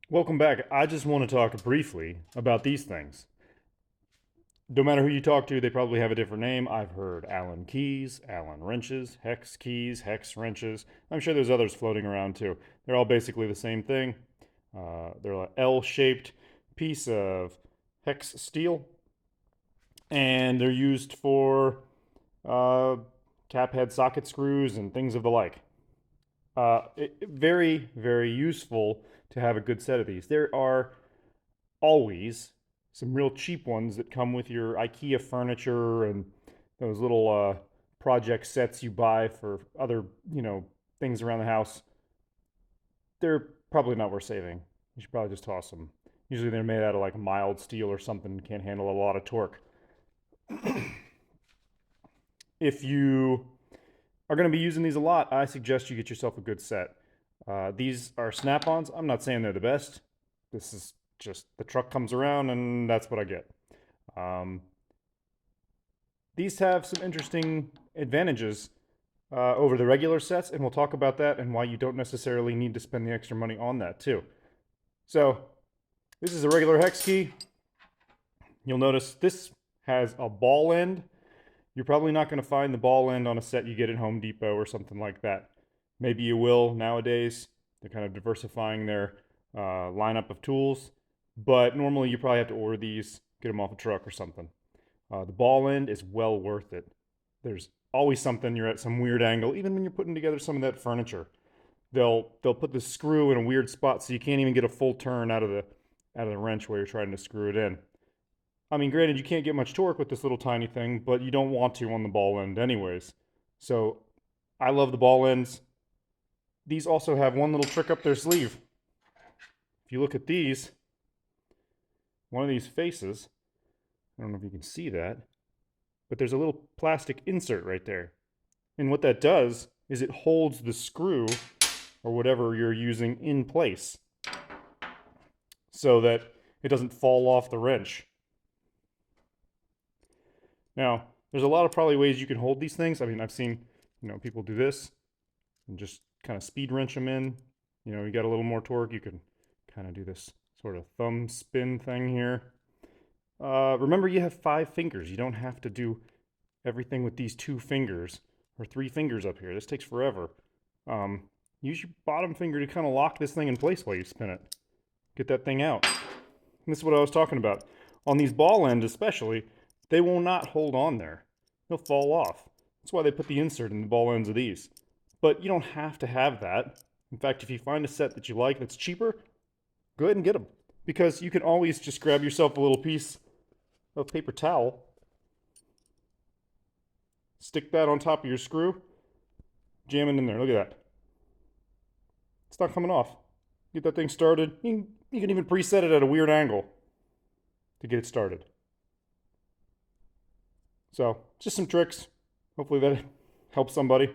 Welcome back. I just want to talk briefly about these things. No matter who you talk to, they probably have a different name. I've heard Allen keys, Allen wrenches, hex keys, hex wrenches. I'm sure there's others floating around too. They're all basically the same thing. They're an L-shaped piece of hex steel, and they're used for uh, cap head socket screws and things of the like. Very, very useful to have a good set of these. There are always some real cheap ones that come with your IKEA furniture and those little project sets you buy for other, things around the house. They're probably not worth saving. You should probably just toss them. Usually they're made out of like mild steel or something, can't handle a lot of torque. If you are going to be using these a lot, I suggest you get yourself a good set. These are snap-ons. I'm not saying they're the best. This is just the truck comes around and that's what I get. Um, these have some interesting advantages over the regular sets, and we'll talk about that and why you don't necessarily need to spend the extra money on that too. So this is a regular hex key. You'll notice this has a ball end. You're probably not going to find the ball end on a set you get at Home Depot or something like that. Maybe you will nowadays. They're kind of diversifying their lineup of tools. But normally you probably have to order these, get them off a truck or something. The ball end is well worth it. There's always something, you're at some weird angle, even when you're putting together some of that furniture. They'll put the screw in a weird spot so you can't even get a full turn out of the wrench while you're trying to screw it in. I mean, granted, you can't get much torque with this little tiny thing, but you don't want to on the ball end anyways. So I love the ball ends. These also have one little trick up their sleeve. If you look at these, one of these faces, I don't know if you can see that, but there's a little plastic insert right there. And what that does is it holds the screw or whatever you're using in place so that it doesn't fall off the wrench. Now, there's a lot of probably ways you can hold these things. I mean, I've seen, people do this and just kind of speed wrench them in. You got a little more torque, you can kind of do this sort of thumb spin thing here. Remember, you have 5 fingers. You don't have to do everything with these 2 fingers or 3 fingers up here. This takes forever. Use your bottom finger to kind of lock this thing in place while you spin it. Get that thing out. And this is what I was talking about. On these ball ends especially, they will not hold on there. They'll fall off. That's why they put the insert in the ball ends of these. But you don't have to have that. In fact, if you find a set that you like that's cheaper, go ahead and get them. Because you can always just grab yourself a little piece of paper towel, stick that on top of your screw, jam it in there. Look at that. It's not coming off. Get that thing started. You can even preset it at a weird angle to get it started. So, just some tricks. Hopefully that helps somebody.